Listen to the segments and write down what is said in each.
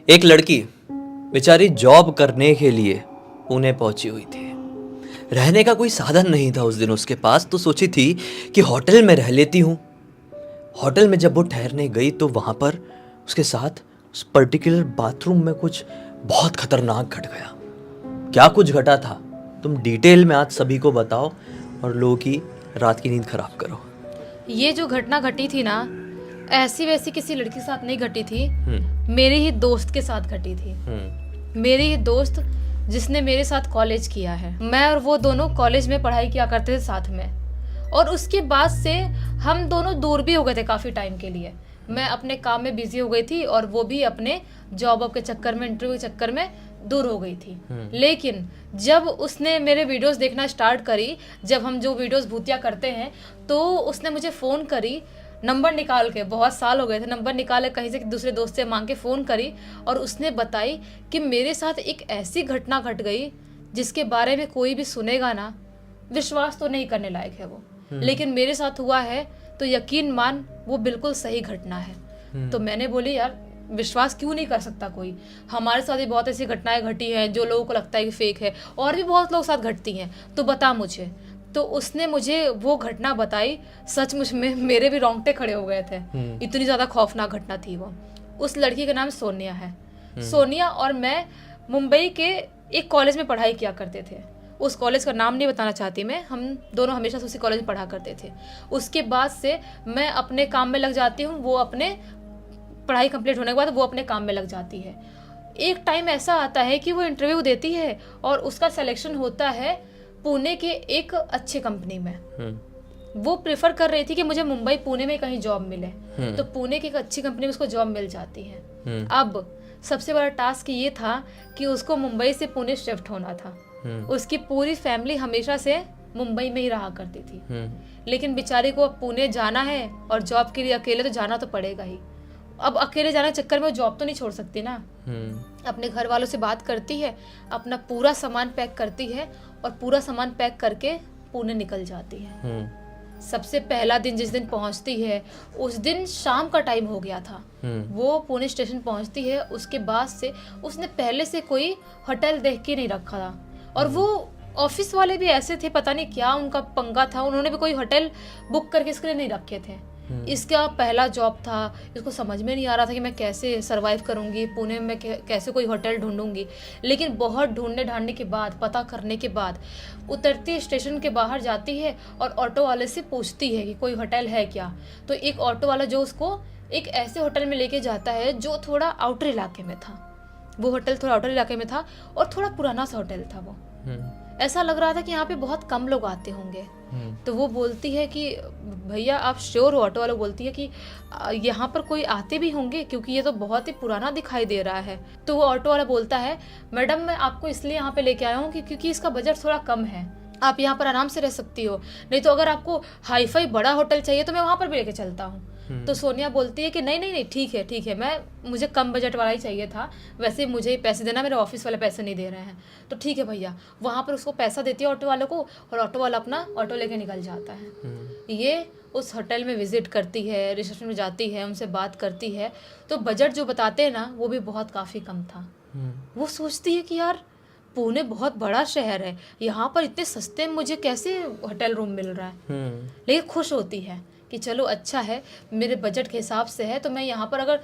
एक लड़की बेचारी जॉब करने के लिए पुणे पहुंची हुई थी। रहने का कोई साधन नहीं था उस दिन उसके पास, तो सोची थी कि होटल में रह लेती हूँ। होटल में जब वो ठहरने गई तो वहाँ पर उसके साथ उस पर्टिकुलर बाथरूम में कुछ बहुत खतरनाक घट गया। क्या कुछ घटा था तुम डिटेल में आज सभी को बताओ और लोगों की रात की नींद खराब करो। ये जो घटना घटी थी ना, ऐसी वैसी किसी लड़की के साथ नहीं घटी थी। हम्म मेरे ही दोस्त के साथ घटी थी। हम्म मेरे ही दोस्त जिसने मेरे साथ कॉलेज किया है। मैं और वो दोनों कॉलेज में पढ़ाई किया करते थे साथ में, और उसके बाद से हम दोनों दूर भी हो गए थे काफ़ी टाइम के लिए। मैं अपने काम में बिजी हो गई थी और वो भी अपने जॉब के चक्कर में, इंटरव्यू के चक्कर में दूर हो गई थी। लेकिन जब उसने मेरे वीडियोस देखना स्टार्ट करी, जब हम जो वीडियोस भूतिया करते हैं, तो उसने मुझे फ़ोन करी, नंबर निकाल के, बहुत साल हो गए थे, नंबर निकाल के कहीं से दूसरे दोस्त से मांग के फ़ोन करी, और उसने बताई कि मेरे साथ एक ऐसी घटना घट गई जिसके बारे में कोई भी सुनेगा ना, विश्वास तो नहीं करने लायक है वो, लेकिन मेरे साथ हुआ है तो यकीन मान वो बिल्कुल सही घटना है। तो मैंने बोली यार, विश्वास क्यों नहीं कर सकता कोई? हमारे साथ भी बहुत ऐसी घटनाएं घटी हैं जो लोगों को लगता है कि फेक है, और भी बहुत लोग साथ घटती हैं, तो बता मुझे। तो उसने मुझे वो घटना बताई। सचमुच में मेरे भी रोंगटे खड़े हो गए थे, इतनी ज़्यादा खौफनाक घटना थी वो। उस लड़की का नाम सोनिया है। सोनिया और मैं मुंबई के एक कॉलेज में पढ़ाई किया करते थे। उस कॉलेज का नाम नहीं बताना चाहती मैं, हम दोनों हमेशा उसी कॉलेज में पढ़ा करते थे। उसके बाद से मैं अपने काम में लग जाती हूँ, वो अपने पढ़ाई कंप्लीट होने के बाद वो अपने काम में लग जाती है। एक टाइम ऐसा आता है कि वो इंटरव्यू देती है और उसका सिलेक्शन होता है पुणे के एक अच्छे कंपनी में। वो प्रेफर कर रही थी कि मुझे मुंबई पुणे में कहीं जॉब मिले, तो पुणे की एक अच्छी कंपनी में उसको जॉब मिल जाती है। अब सबसे बड़ा टास्क ये था कि उसको मुंबई से पुणे शिफ्ट होना था। उसकी पूरी फैमिली हमेशा से मुंबई में ही रहा करती थी, लेकिन बेचारी को अब पुणे जाना है और जॉब के लिए अकेले तो जाना तो पड़ेगा ही। अब अकेले जाने के चक्कर में जॉब तो नहीं छोड़ सकती ना। अपने घर वालों से बात करती है, अपना पूरा सामान पैक करती है और पूरा सामान पैक करके पुणे निकल जाती है। सबसे पहला दिन जिस दिन पहुंचती है, उस दिन शाम का टाइम हो गया था। वो पुणे स्टेशन पहुंचती है, उसके बाद से उसने पहले से कोई होटल देख के नहीं रखा था, और वो ऑफिस वाले भी ऐसे थे, पता नहीं क्या उनका पंगा था, उन्होंने भी कोई होटल बुक करके इसके लिए नहीं रखे थे। इसका पहला जॉब था, इसको समझ में नहीं आ रहा था कि मैं कैसे सरवाइव करूंगी पुणे में, कैसे कोई होटल ढूंढूंगी। लेकिन बहुत ढूंढने ढांडने के बाद, पता करने के बाद, उतरती स्टेशन के बाहर जाती है और ऑटो वाले से पूछती है कि कोई होटल है क्या। तो एक ऑटो वाला जो उसको एक ऐसे होटल में लेके जाता है जो थोड़ा आउटर इलाके में था। वो होटल थोड़ा आउटर इलाके में था और थोड़ा पुराना सा होटल था वो। ऐसा लग रहा था कि यहाँ पे बहुत कम लोग आते होंगे। तो वो बोलती है कि भैया आप श्योर हो? ऑटो वाला बोलती है कि यहाँ पर कोई आते भी होंगे क्योंकि ये तो बहुत ही पुराना दिखाई दे रहा है। तो वो ऑटो वाला बोलता है, मैडम मैं आपको इसलिए यहाँ पे लेके आया हूँ कि क्योंकि इसका बजट थोड़ा कम है, आप यहाँ पर आराम से रह सकती हो, नहीं तो अगर आपको हाई फाई बड़ा होटल चाहिए तो मैं वहाँ पर भी लेके चलता हूँ। तो सोनिया बोलती है कि नहीं नहीं नहीं, ठीक है, मुझे कम बजट वाला ही चाहिए था, वैसे मुझे पैसे देना, मेरे ऑफिस वाले पैसे नहीं दे रहे हैं, तो ठीक है भैया। वहाँ पर उसको पैसा देती है ऑटो वाले को, और ऑटो वाला अपना ऑटो लेके निकल जाता है। ये उस होटल में विजिट करती है, रिसेप्शन में जाती है, उनसे बात करती है, तो बजट जो बताते हैं ना वो भी बहुत काफ़ी कम था। वो सोचती है कि यार पुणे बहुत बड़ा शहर है, यहाँ पर इतने सस्ते में मुझे कैसे होटल रूम मिल रहा है। लेकिन खुश होती है कि चलो अच्छा है, मेरे बजट के हिसाब से है, तो मैं यहाँ पर अगर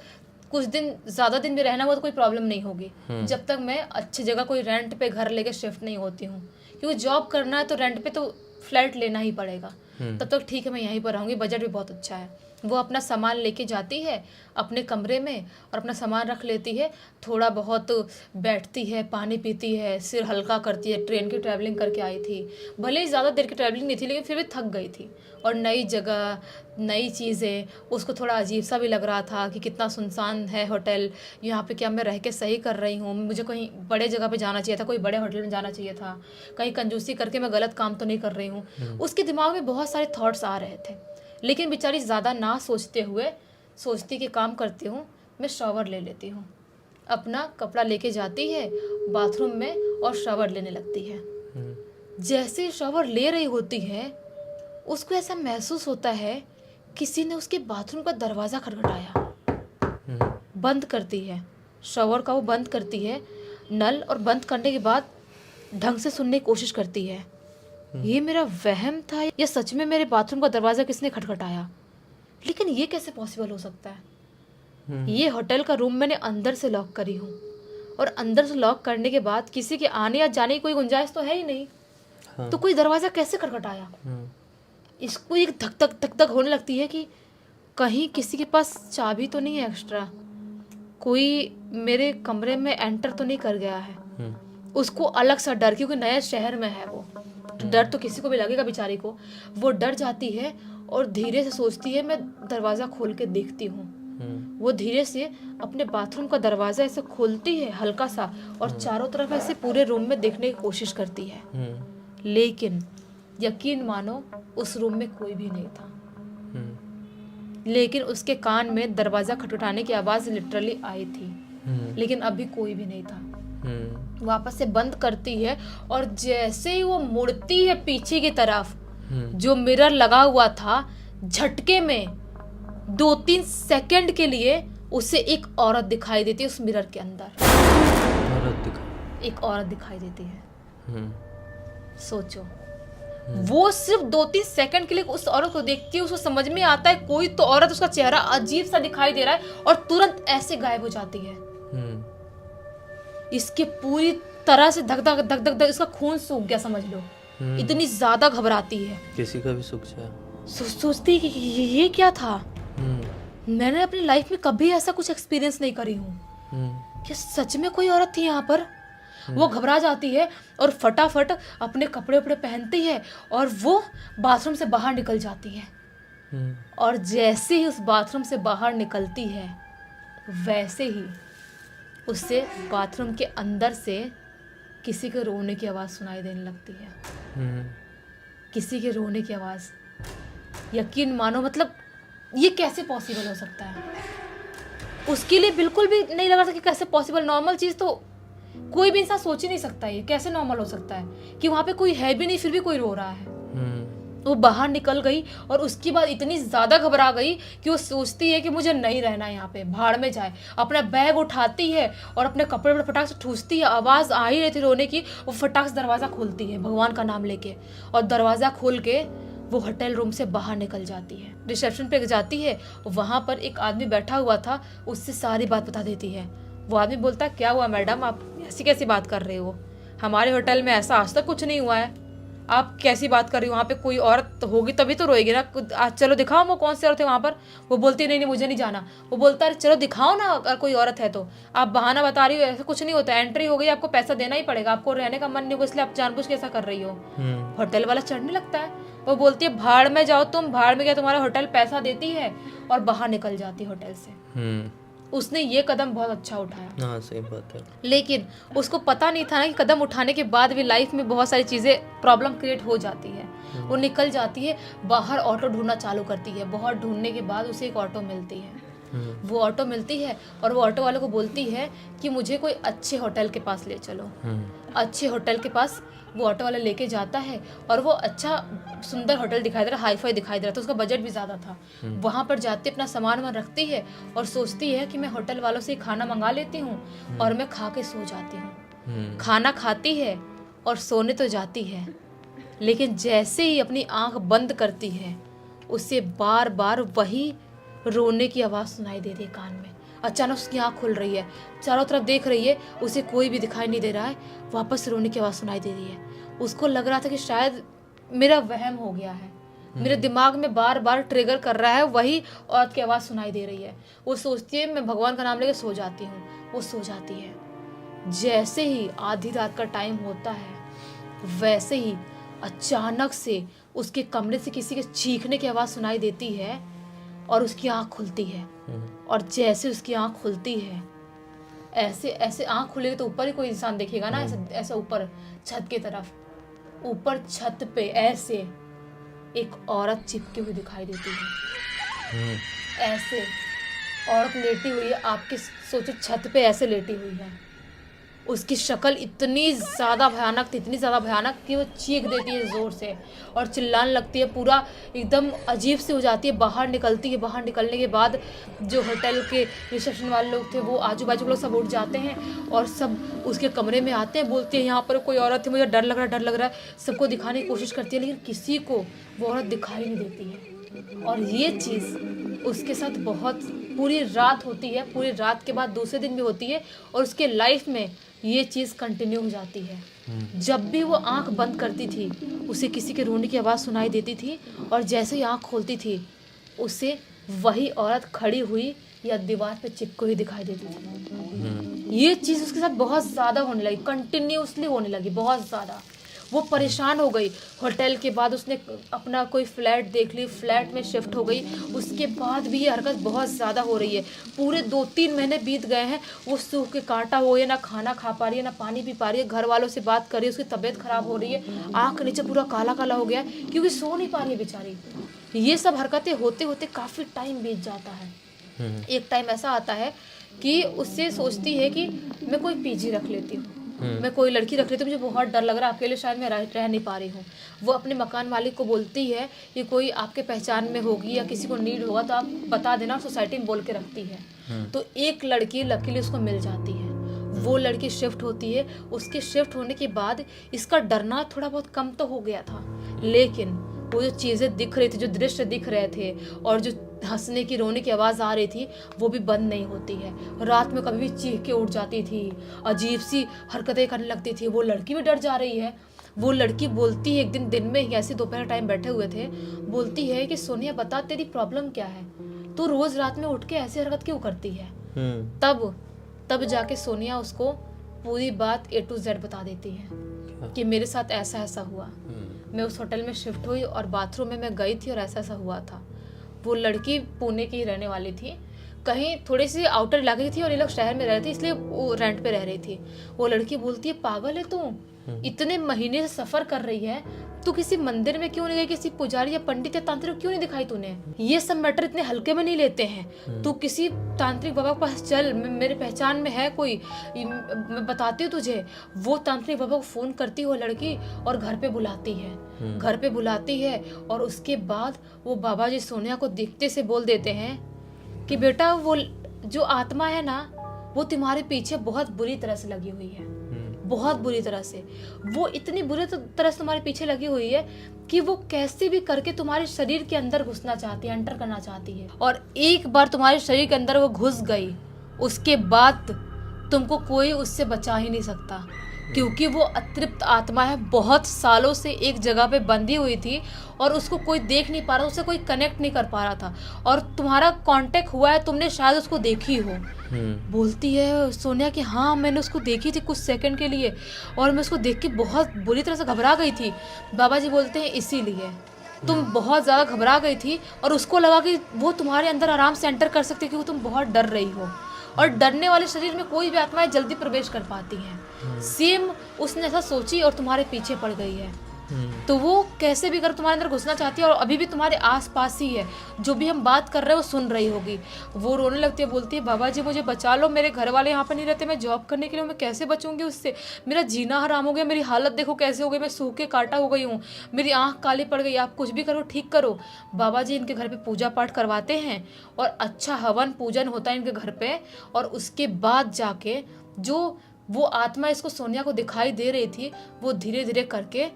कुछ दिन ज़्यादा दिन भी रहना हुआ तो कोई प्रॉब्लम नहीं होगी, जब तक मैं अच्छी जगह कोई रेंट पे घर लेके शिफ्ट नहीं होती हूँ। क्योंकि जॉब करना है तो रेंट पे तो फ्लैट लेना ही पड़ेगा, तब तक ठीक है मैं यहीं पर रहूँगी, बजट भी बहुत अच्छा है। वो अपना सामान लेके जाती है अपने कमरे में और अपना सामान रख लेती है, थोड़ा बहुत बैठती है, पानी पीती है, सिर हल्का करती है। ट्रेन की ट्रैवलिंग करके आई थी, भले ही ज़्यादा देर की ट्रैवलिंग नहीं थी, लेकिन फिर भी थक गई थी, और नई जगह, नई चीज़ें, उसको थोड़ा अजीब सा भी लग रहा था कि कितना सुनसान है होटल, यहाँ पे क्या मैं रह के सही कर रही हूँ, मुझे कहीं बड़े जगह पे जाना चाहिए था, कोई बड़े होटल में जाना चाहिए था, कहीं कंजूसी करके मैं गलत काम तो नहीं कर रही हूँ। उसके दिमाग में बहुत सारे थॉट्स आ रहे थे, लेकिन बेचारी ज़्यादा ना सोचते हुए सोचती कि काम करती हूँ, मैं शॉवर ले लेती हूँ। अपना कपड़ा लेके जाती है बाथरूम में और शॉवर लेने लगती है। जैसे शॉवर ले रही होती है, उसको ऐसा महसूस होता है किसी ने उसके बाथरूम का दरवाज़ा खटखटाया। हम्म, बंद करती है, शॉवर का वो बंद करती है नल, और बंद करने के बाद ढंग से सुनने की कोशिश करती है। ये मेरा वहम था या सच में मेरे बाथरूम का दरवाज़ा किसने खटखटाया? लेकिन ये कैसे पॉसिबल हो सकता है? ये होटल का रूम मैंने अंदर से लॉक करी हूँ, और अंदर से लॉक करने के बाद किसी के आने या जाने की कोई गुंजाइश तो है ही नहीं। हाँ, तो कोई दरवाज़ा कैसे खटखटाया? इसको एक धक धक धक धक होने लगती है कि कहीं किसी के पास चाबी तो नहीं है एक्स्ट्रा, कोई मेरे कमरे में एंटर तो नहीं कर गया है। उसको अलग सा डर, क्योंकि नए शहर में है वो, तो डर तो किसी को भी लगेगा बेचारी को। वो डर जाती है और धीरे से सोचती है मैं दरवाज़ा खोल के देखती हूँ। वो धीरे से अपने बाथरूम का दरवाज़ा ऐसे खोलती है हल्का सा, और चारों तरफ ऐसे पूरे रूम में देखने की कोशिश करती है। लेकिन यकीन मानो उस रूम में कोई भी नहीं था। लेकिन उसके कान में दरवाज़ा खटखटाने की आवाज़ लिटरली आई थी, लेकिन अभी कोई भी नहीं था। वापस से बंद करती है, और जैसे ही वो मुड़ती है पीछे की तरफ, जो मिरर लगा हुआ था, झटके में 2-3 सेकंड के लिए उसे एक औरत दिखाई देती है। उस मिरर के अंदर एक औरत दिखाई देती है। सोचो, वो सिर्फ 2-3 सेकंड के लिए उस औरत को देखती है, उसको समझ में आता है कोई तो औरत, उसका चेहरा अजीब सा दिखाई दे रहा है, और तुरंत ऐसे गायब हो जाती है। इसके पूरी तरह से धक धक धक धक धक इसका खून सूख गया, समझ लो। इतनी ज्यादा घबराती है, किसी का भी सुख जाए। सोचती है कि ये क्या था। मैंने अपनी लाइफ में कभी ऐसा कुछ एक्सपीरियंस नहीं करी हूँ। क्या सच में कोई औरत थी यहाँ पर? वो घबरा जाती है और फटाफट अपने कपड़े उपड़े पहनती है, और वो बाथरूम से बाहर निकल जाती है। और जैसे ही उस बाथरूम से बाहर निकलती है, वैसे ही उससे बाथरूम के अंदर से किसी के रोने की आवाज़ सुनाई देने लगती है। किसी के रोने की आवाज़, यकीन मानो, मतलब ये कैसे पॉसिबल हो सकता है? उसके लिए बिल्कुल भी नहीं लगा था कि कैसे पॉसिबल। नॉर्मल चीज़ तो कोई भी इंसान सोच ही नहीं सकता, ये कैसे नॉर्मल हो सकता है कि वहाँ पे कोई है भी नहीं फिर भी कोई रो रहा है। वो बाहर निकल गई, और उसके बाद इतनी ज़्यादा घबरा गई कि वो सोचती है कि मुझे नहीं रहना यहाँ पे, भाड़ में जाए। अपना बैग उठाती है और अपने कपड़े पर फटाक से ठूसती है। आवाज़ आ ही रही थी रोने की, वो फटाक से दरवाज़ा खोलती है भगवान का नाम लेके, और दरवाज़ा खोल के वो होटल रूम से बाहर निकल जाती है। रिसेप्शन पे जाती है, वहाँ पर एक आदमी बैठा हुआ था, उससे सारी बात बता देती है। वो आदमी बोलता है, क्या हुआ मैडम, आप ऐसी कैसी बात कर रहे हो? हमारे होटल में ऐसा आज तक कुछ नहीं हुआ है, आप कैसी बात कर रही हो? वहाँ पे कोई औरत होगी तभी तो रोएगी ना। आज चलो दिखाओ वो कौन से औरत है वहाँ पर। वो बोलती नहीं नहीं मुझे नहीं जाना। वो बोलता है चलो दिखाओ ना, अगर कोई औरत है तो। आप बहाना बता रही हो, ऐसा कुछ नहीं होता, एंट्री हो गई, आपको पैसा देना ही पड़ेगा, आपको रहने का मन नहीं होगा इसलिए आप जानबूझ के ऐसा कर रही हो। होटल वाला चढ़ने लगता है, वो बोलती है भाड़ में जाओ तुम, भाड़ में क्या तुम्हारा होटल पैसा देती है, और बाहर निकल जाती है होटल से। उसने ये कदम बहुत अच्छा उठाया। हाँ सही बात है। लेकिन उसको पता नहीं था ना कि कदम उठाने के बाद भी लाइफ में बहुत सारी चीज़ें प्रॉब्लम क्रिएट हो जाती है। वो निकल जाती है बाहर, ऑटो ढूंढना चालू करती है। बहुत ढूंढने के बाद उसे एक ऑटो मिलती है। वो ऑटो मिलती है और वो ऑटो वाले को बोलती है कि मुझे कोई अच्छे होटल के पास ले चलो। अच्छे होटल के पास वो ऑटो वाला लेके जाता है, और वो अच्छा सुंदर होटल दिखाई दे रहा, हाई फाई दिखाई दे रहा था, उसका बजट भी ज़्यादा था। वहाँ पर जाते अपना सामान वामान रखती है और सोचती है कि मैं होटल वालों से खाना मंगा लेती हूँ और मैं खा के सो जाती हूँ। खाना खाती है और सोने तो जाती है, लेकिन जैसे ही अपनी आँख बंद करती है, उसे बार बार वही रोने की आवाज़ सुनाई दे रही है कान में। अचानक उसकी आँख खुल रही है, चारों तरफ देख रही है, उसे कोई भी दिखाई नहीं दे रहा है। वापस रोने की आवाज़ सुनाई दे रही है। उसको लग रहा था कि शायद मेरा वहम हो गया है, मेरे दिमाग में बार बार ट्रिगर कर रहा है, वही औरत की आवाज़ सुनाई दे रही है। वो सोचती है मैं भगवान का नाम लेकर सो जाती हूँ। वो सो जाती है। जैसे ही आधी रात का टाइम होता है, वैसे ही अचानक से उसके कमरे से किसी के चीखने की आवाज़ सुनाई देती है और उसकी आँख खुलती है। और जैसे उसकी आँख खुलती है, ऐसे ऐसे आँख खुलेगी तो ऊपर ही कोई इंसान देखेगा ना, ऐसे ऐसे ऊपर छत की तरफ, ऊपर छत पे ऐसे एक औरत चिपकी हुई दिखाई देती है। ऐसे औरत लेटी हुई है, आपके सोचो छत पे ऐसे लेटी हुई है। उसकी शक्ल इतनी ज़्यादा भयानक थी, इतनी ज़्यादा भयानक कि वो चीख देती है ज़ोर से और चिल्लाने लगती है, पूरा एकदम अजीब सी हो जाती है। बाहर निकलती है, बाहर निकलने के बाद जो होटल के रिसेप्शन वाले लोग थे, वो आजू बाजू के लोग सब उठ जाते हैं और सब उसके कमरे में आते हैं, बोलते हैं यहाँ पर कोई औरत है, मुझे डर लग रहा है, डर लग रहा है। सबको दिखाने की कोशिश करती है, लेकिन किसी को वो औरत दिखाई नहीं देती है। और ये चीज़ उसके साथ बहुत पूरी रात होती है, पूरी रात के बाद दूसरे दिन भी होती है, और उसके लाइफ में ये चीज़ कंटिन्यू हो जाती है। जब भी वो आंख बंद करती थी, उसे किसी के रोने की आवाज़ सुनाई देती थी, और जैसे ही आंख खोलती थी, उसे वही औरत खड़ी हुई या दीवार पे चिपको ही दिखाई देती थी। ये चीज़ उसके साथ बहुत ज़्यादा होने लगी, कंटिन्यूसली होने लगी, बहुत ज़्यादा। वो परेशान हो गई। होटल के बाद उसने अपना कोई फ्लैट देख ली, फ्लैट में शिफ्ट हो गई। उसके बाद भी ये हरकत बहुत ज़्यादा हो रही है। पूरे 2-3 महीने बीत गए हैं, वो सूख के कांटा हो गई है, ना खाना खा पा रही है, ना पानी पी पा रही है, घर वालों से बात कर रही है, उसकी तबीयत खराब हो रही है, आँख नीचे पूरा काला काला हो गया है, क्योंकि सो नहीं पा रही है बेचारी। ये सब हरकतें होते होते काफ़ी टाइम बीत जाता है। एक टाइम ऐसा आता है कि उससे सोचती है कि मैं कोई पीजी रख लेती हूँ, मैं कोई लड़की रख लेती हूँ, मुझे बहुत डर लग रहा है, अकेले शायद मैं रह नहीं पा रही हूँ। वो अपने मकान मालिक को बोलती है कि कोई आपके पहचान में होगी या किसी को नीड होगा तो आप बता देना, सोसाइटी में बोल के रखती है। तो एक लड़की लकीली उसको मिल जाती है। वो लड़की शिफ्ट होती है। उसके शिफ्ट होने के बाद इसका डरना थोड़ा बहुत कम तो हो गया था, लेकिन वो जो चीज़ें दिख रही थी, जो दृश्य दिख रहे थे, और जो हंसने की रोने की आवाज़ आ रही थी, वो भी बंद नहीं होती है। रात में कभी भी चीख के उठ जाती थी, अजीब सी हरकतें करने लगती थी। वो लड़की भी डर जा रही है। वो लड़की बोलती है, एक दिन में ही ऐसे दोपहर टाइम बैठे हुए थे, बोलती है कि सोनिया बता तेरी प्रॉब्लम क्या है, तू रोज़ रात में उठ के ऐसी हरकत क्यों करती है। तब जाके सोनिया उसको पूरी बात A to Z बता देती है कि मेरे साथ ऐसा ऐसा हुआ, मैं उस होटल में शिफ्ट हुई और बाथरूम में मैं गई थी और ऐसा ऐसा हुआ था। वो लड़की पुणे की रहने वाली थी, कहीं थोड़ी सी आउटर इलाके की थी, और ये लोग शहर में रह रहे थे, इसलिए वो रेंट पे रह रही थी। वो लड़की बोलती है पागल है तू, इतने महीने से सफ़र कर रही है, तू किसी मंदिर में क्यों नहीं गई, किसी पुजारी या पंडित या तांत्रिक क्यों नहीं दिखाई तूने। ये सब मैटर इतने हल्के में नहीं लेते हैं। तू किसी तांत्रिक बाबा के पास चल, मेरे पहचान में है कोई, मैं बताती हूँ तुझे। वो तांत्रिक बाबा को फ़ोन करती है वो लड़की और घर पे बुलाती है। घर पे बुलाती है और उसके बाद वो बाबा जी सोनिया को देखते से बोल देते हैं कि बेटा वो जो आत्मा है ना, वो तुम्हारे पीछे बहुत बुरी तरह से लगी हुई है, बहुत बुरी तरह से। वो इतनी बुरी तरह से तुम्हारे पीछे लगी हुई है कि वो कैसे भी करके तुम्हारे शरीर के अंदर घुसना चाहती है, एंटर करना चाहती है। और एक बार तुम्हारे शरीर के अंदर वो घुस गई, उसके बाद तुमको कोई उससे बचा ही नहीं सकता, क्योंकि वो अतृप्त आत्मा है, बहुत सालों से एक जगह पे बंधी हुई थी और उसको कोई देख नहीं पा रहा, उससे कोई कनेक्ट नहीं कर पा रहा था। और तुम्हारा कांटेक्ट हुआ है, तुमने शायद उसको देखी हो। बोलती है सोनिया कि हाँ मैंने उसको देखी थी कुछ सेकंड के लिए, और मैं उसको देख के बहुत बुरी तरह से घबरा गई थी। बाबा जी बोलते हैं इसीलिए तुम बहुत ज़्यादा घबरा गई थी और उसको लगा कि वो तुम्हारे अंदर आराम से एंटर कर सकती है, क्योंकि तुम बहुत डर रही हो, और डरने वाले शरीर में कोई भी आत्माएं जल्दी प्रवेश कर पाती हैं। सेम उसने ऐसा सोची और तुम्हारे पीछे पड़ गई है। तो वो कैसे भी कर तुम्हारे अंदर घुसना चाहती है, और अभी भी तुम्हारे आस पास ही है, जो भी हम बात कर रहे हैं वो सुन रही होगी। वो रोने लगती है, बोलती है बाबा जी मुझे बचा लो, मेरे घर वाले यहाँ पर नहीं रहते, मैं जॉब करने के लिए, मैं कैसे बचूंगी उससे, मेरा जीना हराम हो गया, मेरी हालत देखो कैसे हो गई, मैं सूख के काटा हो गई हूँ, मेरी आँख काली पड़ गई, आप कुछ भी करो ठीक करो। बाबा जी इनके घर पर पूजा पाठ करवाते हैं और अच्छा हवन पूजन होता है इनके घर पर, और उसके बाद जाके जो वो आत्मा इसको सोनिया को दिखाई दे रही थी, वो धीरे धीरे करके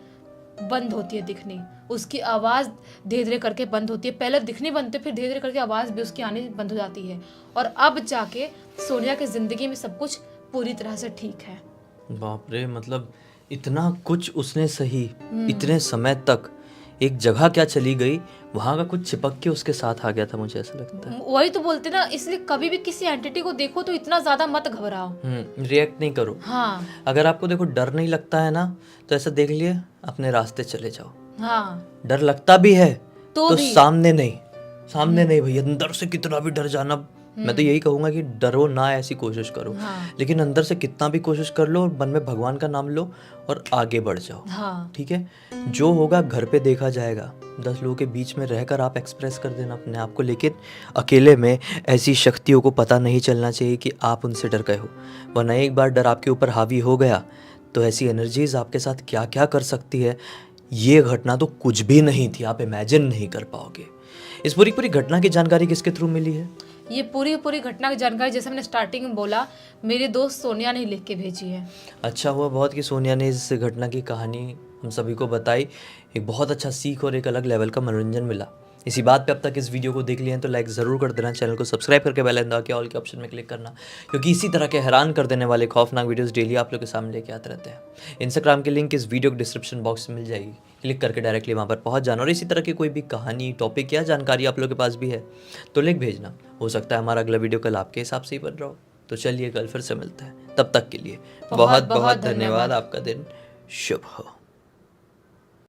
बंद होती है दिखनी, उसकी आवाज़ धीरे धीरे करके बंद होती है। पहले दिखनी बंद होती है, फिर धीरे धीरे करके आवाज़ भी उसकी आनी बंद हो जाती है, और अब जाके सोनिया की ज़िंदगी में सब कुछ पूरी तरह से ठीक है। बाप रे, मतलब इतना कुछ उसने सही, इतने समय तक एक जगह क्या चली गई, वहाँ का कुछ चिपक के उसके साथ आ गया था, मुझे ऐसा लगता है। वही तो बोलते ना, इसलिए कभी भी किसी एंटिटी को देखो तो इतना ज्यादा मत घबराओ, रिएक्ट नहीं करो। हाँ, अगर आपको देखो डर नहीं लगता है ना, तो ऐसा देख लिए अपने रास्ते चले जाओ। हाँ, डर लगता भी है तो भी सामने नहीं, सामने नहीं भाई, अंदर से कितना भी डर जाना, मैं तो यही कहूंगा कि डरो ना, ऐसी कोशिश करो। हाँ। लेकिन अंदर से कितना भी कोशिश कर लो, मन में भगवान का नाम लो और आगे बढ़ जाओ। हाँ। ठीक है, जो होगा घर पे देखा जाएगा। 10 लोगों के बीच में रहकर आप एक्सप्रेस कर देना अपने आप को, लेकिन अकेले में ऐसी शक्तियों को पता नहीं चलना चाहिए कि आप उनसे डर गए हो, वरना एक बार डर आपके ऊपर हावी हो गया तो ऐसी एनर्जीज आपके साथ क्या क्या कर सकती है, ये घटना तो कुछ भी नहीं थी, आप इमेजिन नहीं कर पाओगे। इस पूरी पूरी घटना की जानकारी किसके थ्रू मिली है? ये पूरी घटना की जानकारी, जैसे मैंने स्टार्टिंग में बोला, मेरी दोस्त सोनिया ने लिख के भेजी है। अच्छा हुआ बहुत कि सोनिया ने इस घटना की कहानी हम सभी को बताई। एक बहुत अच्छा सीख और एक अलग लेवल का मनोरंजन मिला। इसी बात पे अब तक इस वीडियो को देख लिया है तो लाइक ज़रूर कर देना, चैनल को सब्सक्राइब करके बेल आइकन दबा के ऑल के ऑप्शन में क्लिक करना, क्योंकि इसी तरह के हैरान कर देने वाले खौफनाक वीडियोस डेली आप लोग के सामने लेके आते रहते हैं। इंस्टाग्राम की लिंक इस वीडियो के डिस्क्रिप्शन बॉक्स में मिल जाएगी, क्लिक करके डायरेक्टली वहाँ पर पहुँच जाना। और इसी तरह की कोई भी कहानी, टॉपिक या जानकारी आप लोग के पास भी है तो लिंक भेजना, हो सकता है हमारा अगला वीडियो कल आपके हिसाब से ही बन रहा हो। तो चलिए कल फिर से मिलते हैं, तब तक के लिए बहुत बहुत धन्यवाद। आपका दिन शुभ हो।